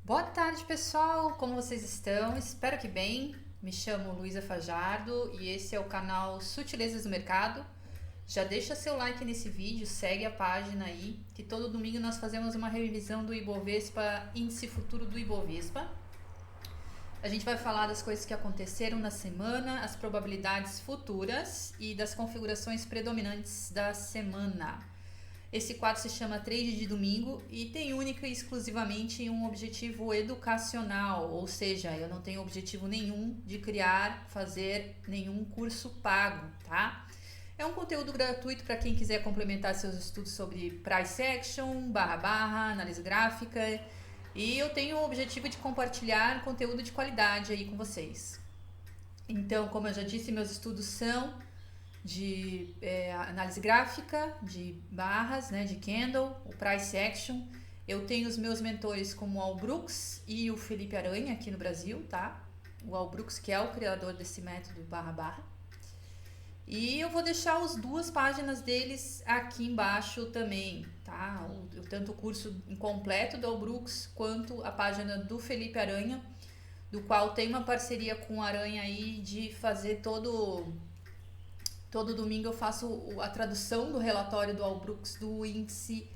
Boa tarde, pessoal! Como vocês estão? Espero que bem. Me chamo Luísa Fajardo e esse é o canal Sutilezas do Mercado. Já deixa seu like nesse vídeo, segue a página aí, que todo domingo nós fazemos uma revisão do Ibovespa, índice futuro do Ibovespa. A gente vai falar das coisas que aconteceram na semana, as probabilidades futuras e das configurações predominantes da semana. Esse quadro se chama Trade de Domingo e tem única e exclusivamente um objetivo educacional, ou seja, eu não tenho objetivo nenhum de fazer nenhum curso pago, tá? É um conteúdo gratuito para quem quiser complementar seus estudos sobre price action, análise gráfica, e eu tenho o objetivo de compartilhar conteúdo de qualidade aí com vocês. Então, como eu já disse, meus estudos são de análise gráfica, de barras, né, de candle, o price action. Eu tenho os meus mentores como o Al Brooks e o Felipe Aranha aqui no Brasil, tá? O Al Brooks, que é o criador desse método barra. E eu vou deixar as duas páginas deles aqui embaixo também, tá? Tanto o curso incompleto do Al Brooks quanto a página do Felipe Aranha, do qual tem uma parceria com o Aranha aí de fazer Todo domingo eu faço a tradução do relatório do Al Brooks do índice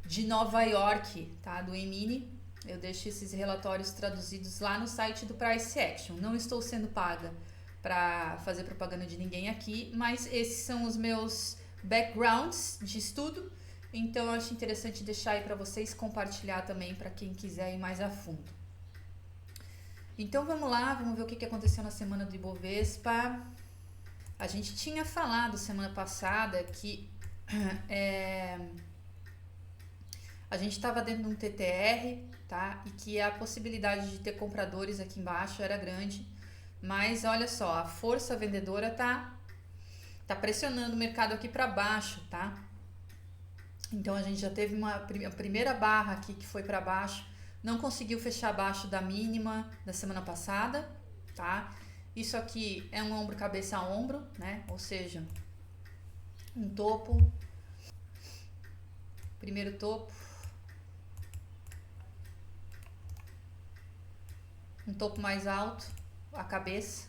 de Nova York, tá? Do E-mini. Eu deixo esses relatórios traduzidos lá no site do Price Action. Não estou sendo paga para fazer propaganda de ninguém aqui, mas esses são os meus backgrounds de estudo. Então eu acho interessante deixar aí para vocês, compartilhar também para quem quiser ir mais a fundo. Então vamos lá, vamos ver o que aconteceu na semana do Ibovespa. A gente tinha falado semana passada que a gente estava dentro de um TTR, tá? E que a possibilidade de ter compradores aqui embaixo era grande. Mas olha só, a força vendedora tá pressionando o mercado aqui para baixo, tá? Então a gente já teve a primeira barra aqui que foi para baixo, não conseguiu fechar abaixo da mínima da semana passada, tá? Isso aqui é um ombro cabeça a ombro, né? Ou seja, um topo, primeiro topo, um topo mais alto, a cabeça,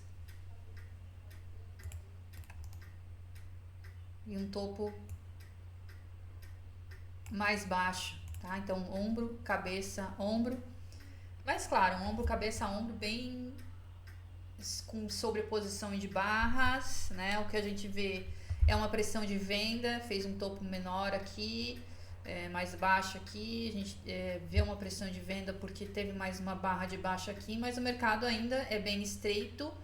e um topo mais baixo, tá? Então, ombro, cabeça, ombro. Mas claro, um ombro, cabeça, ombro bem com sobreposição de barras, né? O que a gente vê é uma pressão de venda, fez um topo menor aqui, mais baixo aqui, a gente vê uma pressão de venda porque teve mais uma barra de baixo aqui, mas o mercado ainda é bem estreito,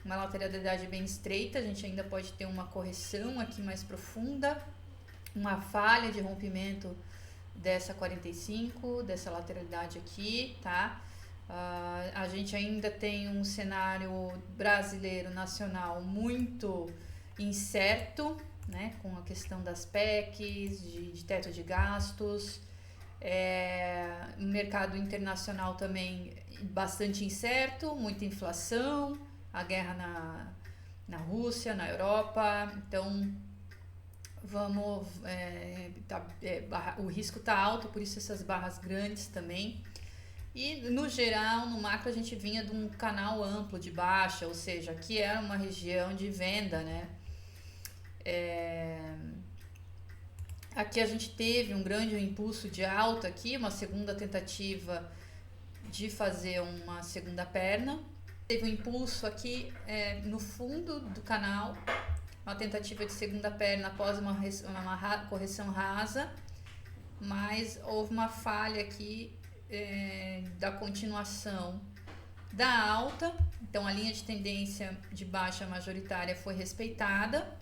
uma lateralidade bem estreita, a gente ainda pode ter uma correção aqui mais profunda, uma falha de rompimento dessa 45, dessa lateralidade aqui, tá? A gente ainda tem um cenário brasileiro nacional muito incerto, né, com a questão das PECs, de teto de gastos, mercado internacional também bastante incerto, muita inflação, a guerra na Rússia, na Europa, então o risco está alto, por isso essas barras grandes também. E no geral, no macro, a gente vinha de um canal amplo de baixa, ou seja, aqui era uma região de venda, né? Aqui a gente teve um grande impulso de alta aqui, uma segunda tentativa de fazer uma segunda perna. Teve um impulso aqui no fundo do canal, uma tentativa de segunda perna após uma correção rasa, mas houve uma falha aqui da continuação da alta, então a linha de tendência de baixa majoritária foi respeitada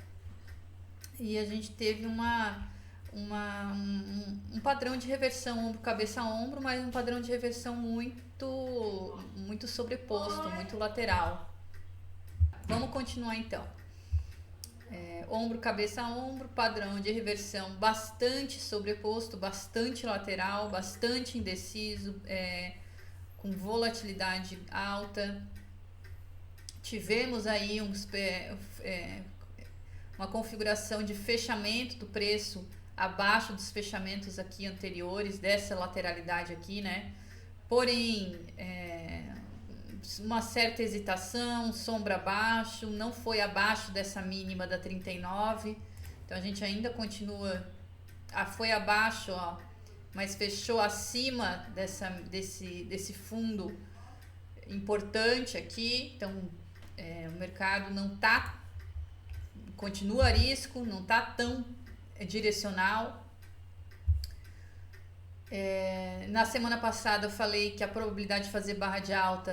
e a gente teve um padrão de reversão ombro cabeça a ombro, mas um padrão de reversão muito sobreposto, muito lateral. Vamos continuar então. Ombro, cabeça a ombro, padrão de reversão bastante sobreposto, bastante lateral, bastante indeciso, com volatilidade alta. Tivemos aí uma configuração de fechamento do preço abaixo dos fechamentos aqui anteriores, dessa lateralidade aqui, né? porém, uma certa hesitação, sombra abaixo, não foi abaixo dessa mínima da 39, então a gente ainda continua, foi abaixo, ó, mas fechou acima desse fundo importante aqui, então o mercado não tá, continua a risco, não tá tão direcional. Na semana passada eu falei que a probabilidade de fazer barra de alta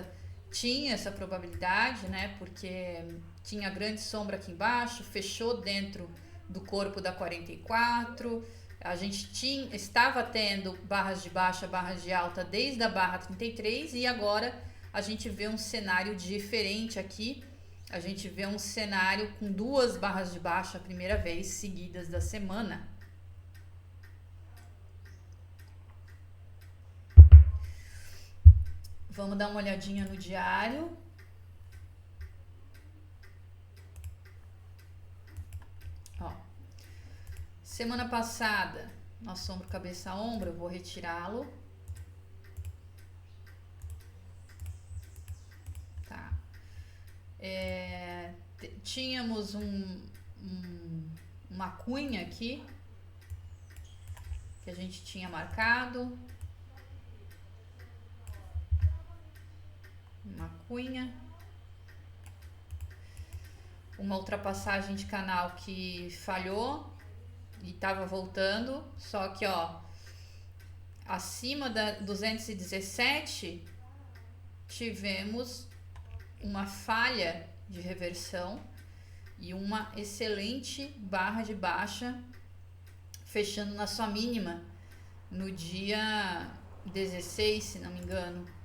tinha essa probabilidade, né? Porque tinha grande sombra aqui embaixo, fechou dentro do corpo da 44. A gente estava tendo barras de baixa, barras de alta desde a barra 33 e agora a gente vê um cenário diferente aqui. A gente vê um cenário com duas barras de baixa a primeira vez seguidas da semana. Vamos dar uma olhadinha no diário. Ó, semana passada, nosso ombro, cabeça, ombro, eu vou retirá-lo. Tá. Tínhamos uma cunha aqui que a gente tinha marcado. Uma cunha, uma ultrapassagem de canal que falhou e estava voltando, só que ó, acima da 217 tivemos uma falha de reversão e uma excelente barra de baixa fechando na sua mínima no dia 16, se não me engano.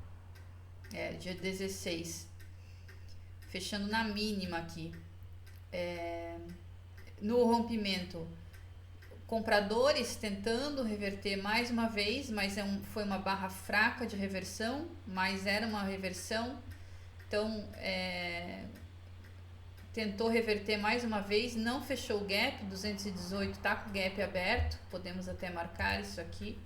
Dia 16, fechando na mínima aqui. No rompimento, compradores tentando reverter mais uma vez, mas foi uma barra fraca de reversão, mas era uma reversão, então tentou reverter mais uma vez, não fechou o gap, 218 tá com o gap aberto, podemos até marcar isso aqui.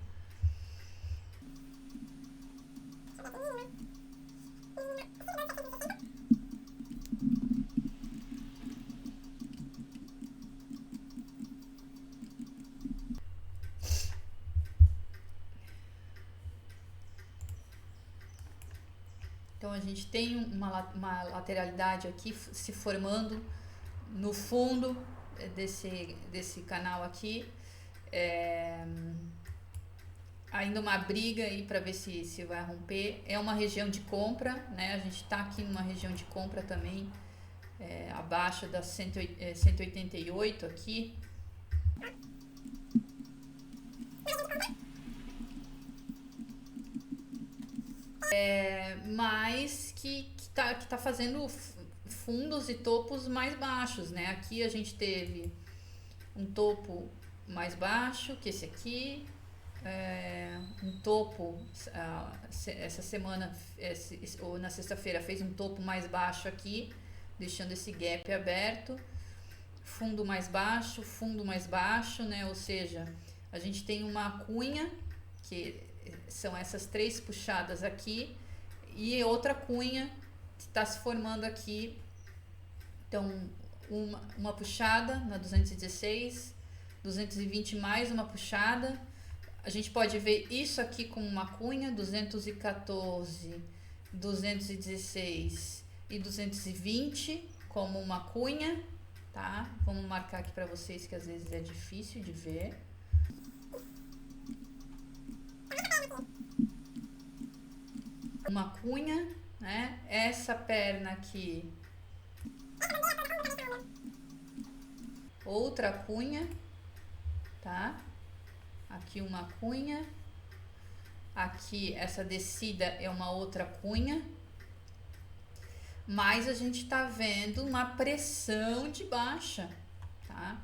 Então a gente tem uma lateralidade aqui se formando no fundo desse canal aqui. Ainda uma briga aí para ver se vai romper. É uma região de compra, né? A gente está aqui numa região de compra também, abaixo das 188 aqui. Mas que tá fazendo fundos e topos mais baixos, né? Aqui a gente teve um topo mais baixo que esse aqui, um topo essa semana ou na sexta-feira fez um topo mais baixo aqui, deixando esse gap aberto, fundo mais baixo, né? Ou seja, a gente tem uma cunha que são essas três puxadas aqui e outra cunha que está se formando aqui. Então uma puxada na 216, 220 mais uma puxada. A gente pode ver isso aqui como uma cunha, 214, 216 e 220 como uma cunha, tá? Vamos marcar aqui para vocês que às vezes é difícil de ver. Uma cunha, né? Essa perna aqui, outra cunha, tá? Aqui uma cunha, aqui essa descida é uma outra cunha, mas a gente tá vendo uma pressão de baixa, tá?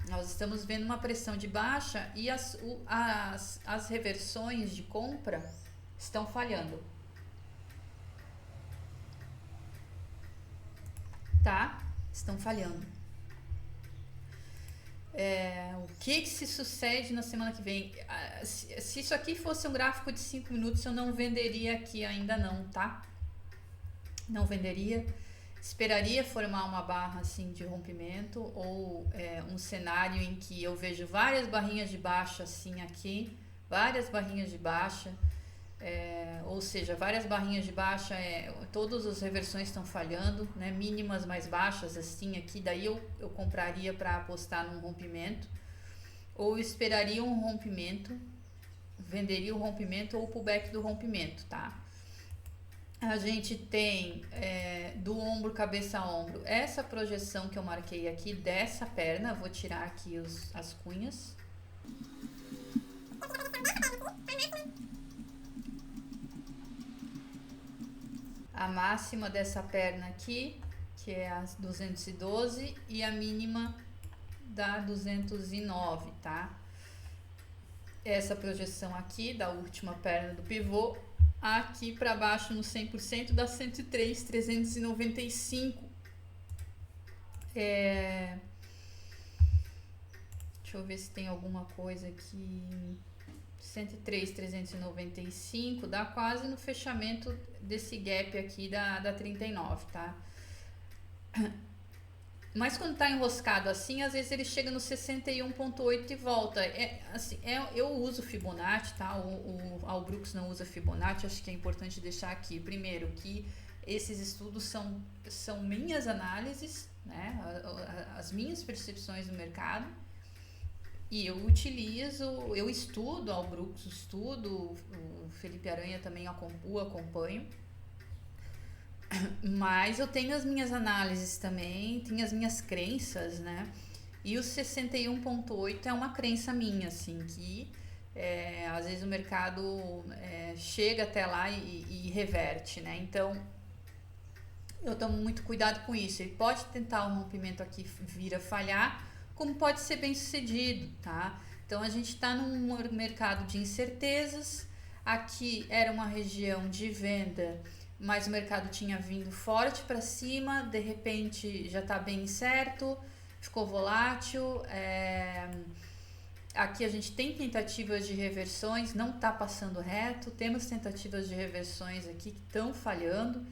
Nós estamos vendo uma pressão de baixa e as reversões de compra estão falhando, tá? Estão falhando. O que se sucede na semana que vem? Se isso aqui fosse um gráfico de 5 minutos, eu não venderia aqui ainda não, tá? Não venderia. Esperaria formar uma barra assim de rompimento ou um cenário em que eu vejo várias barrinhas de baixa assim aqui, várias barrinhas de baixa, ou seja, várias barrinhas de baixa, todas as reversões estão falhando, né? Mínimas mais baixas assim aqui, daí eu compraria para apostar num rompimento, ou esperaria um rompimento, venderia o rompimento ou o pullback do rompimento, tá? A gente tem do ombro, cabeça a ombro, essa projeção que eu marquei aqui dessa perna. Vou tirar aqui as cunhas. A máxima dessa perna aqui, que é a 212, e a mínima da 209, tá? Essa projeção aqui da última perna do pivô, aqui para baixo no 100% dá 103,395. Deixa eu ver se tem alguma coisa aqui. 103,395 dá quase no fechamento desse gap aqui da 39, tá? Mas quando tá enroscado assim, às vezes ele chega no 61,8 e volta. Eu uso Fibonacci, tá? O Al Brooks não usa Fibonacci, acho que é importante deixar aqui. Primeiro, que esses estudos são minhas análises, né? As minhas percepções do mercado. E eu estudo Al Brooks, o Felipe Aranha também o acompanho. Mas eu tenho as minhas análises também, tenho as minhas crenças, né? E o 61,8 é uma crença minha, assim, que às vezes o mercado chega até lá e reverte, né? Então, eu tomo muito cuidado com isso. Ele pode tentar um rompimento aqui vir a falhar, como pode ser bem sucedido, tá? Então, a gente está num mercado de incertezas. Aqui era uma região de venda, mas o mercado tinha vindo forte para cima, de repente já está bem incerto, ficou volátil. Aqui a gente tem tentativas de reversões, não está passando reto, temos tentativas de reversões aqui que estão falhando.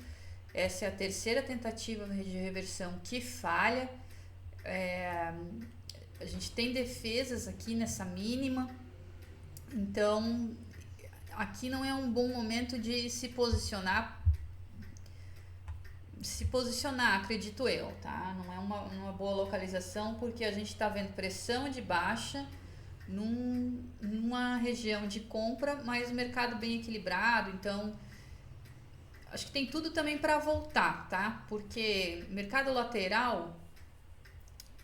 Essa é a terceira tentativa de reversão que falha. A gente tem defesas aqui nessa mínima, então aqui não é um bom momento de se posicionar, acredito eu, tá? Não é uma boa localização, porque a gente está vendo pressão de baixa numa região de compra, mas o mercado bem equilibrado, então acho que tem tudo também para voltar, tá? Porque mercado lateral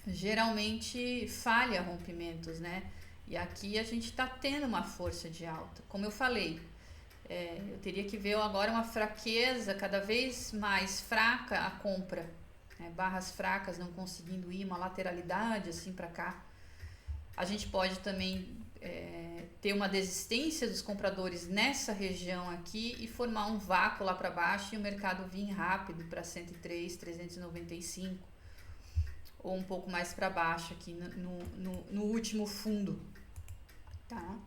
geralmente falha rompimentos, né? E aqui a gente está tendo uma força de alta, como eu falei. Eu teria que ver agora uma fraqueza, cada vez mais fraca a compra, né? Barras fracas não conseguindo ir, uma lateralidade assim para cá. A gente pode também ter uma desistência dos compradores nessa região aqui e formar um vácuo lá para baixo e o mercado vir rápido para 103,395 ou um pouco mais para baixo aqui no último fundo, tá?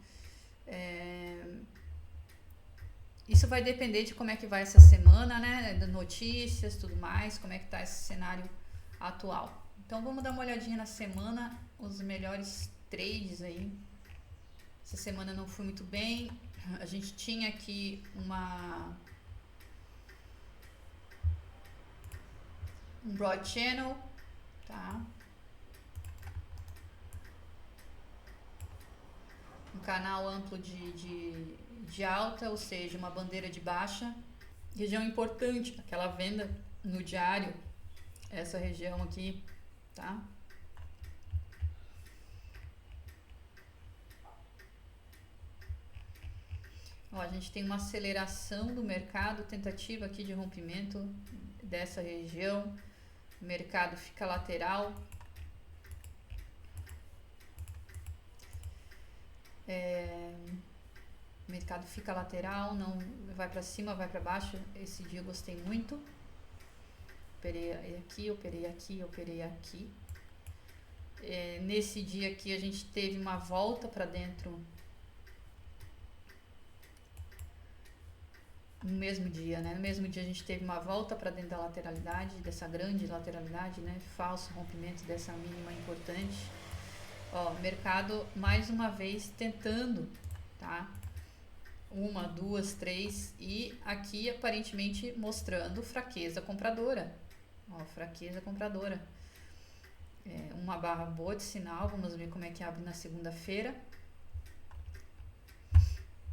Isso vai depender de como é que vai essa semana, né? Notícias, tudo mais, como é que tá esse cenário atual. Então vamos dar uma olhadinha na semana, os melhores trades aí. Essa semana não foi muito bem. A gente tinha aqui um broad channel, tá? Um canal amplo de alta, ou seja, uma bandeira de baixa. Região importante, aquela venda no diário, essa região aqui, tá? Ó, a gente tem uma aceleração do mercado, tentativa aqui de rompimento dessa região. O mercado fica lateral. O mercado fica lateral, não vai para cima, vai para baixo. Esse dia eu gostei muito. Operei aqui, operei aqui, operei aqui. nesse dia aqui a gente teve uma volta para dentro no mesmo dia, né? No mesmo dia a gente teve uma volta para dentro da lateralidade, dessa grande lateralidade, né? Falso rompimento dessa mínima importante. Ó, mercado mais uma vez tentando, tá? Uma, duas, três e aqui aparentemente mostrando fraqueza compradora. Ó, fraqueza compradora. Uma barra boa de sinal, vamos ver como é que abre na segunda-feira.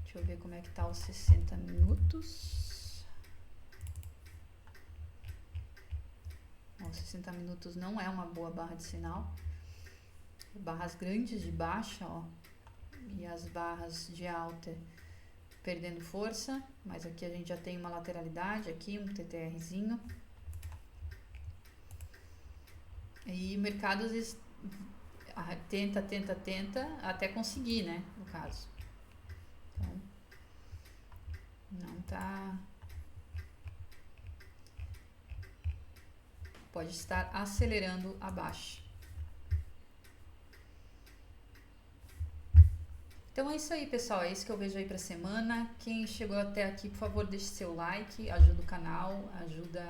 Deixa eu ver como é que tá os 60 minutos. Ó, 60 minutos não é uma boa barra de sinal. Barras grandes de baixa, ó, e as barras de alta perdendo força, mas aqui a gente já tem uma lateralidade, aqui um TTRzinho. E o mercado às vezes tenta até conseguir, né, no caso. Então, não tá... Pode estar acelerando a baixa. Então é isso aí, pessoal, é isso que eu vejo aí pra semana. Quem chegou até aqui, por favor, deixe seu like, ajuda o canal, ajuda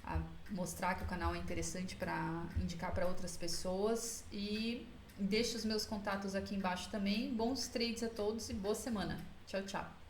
a mostrar que o canal é interessante para indicar para outras pessoas e deixe os meus contatos aqui embaixo também. Bons trades a todos e boa semana. Tchau, tchau.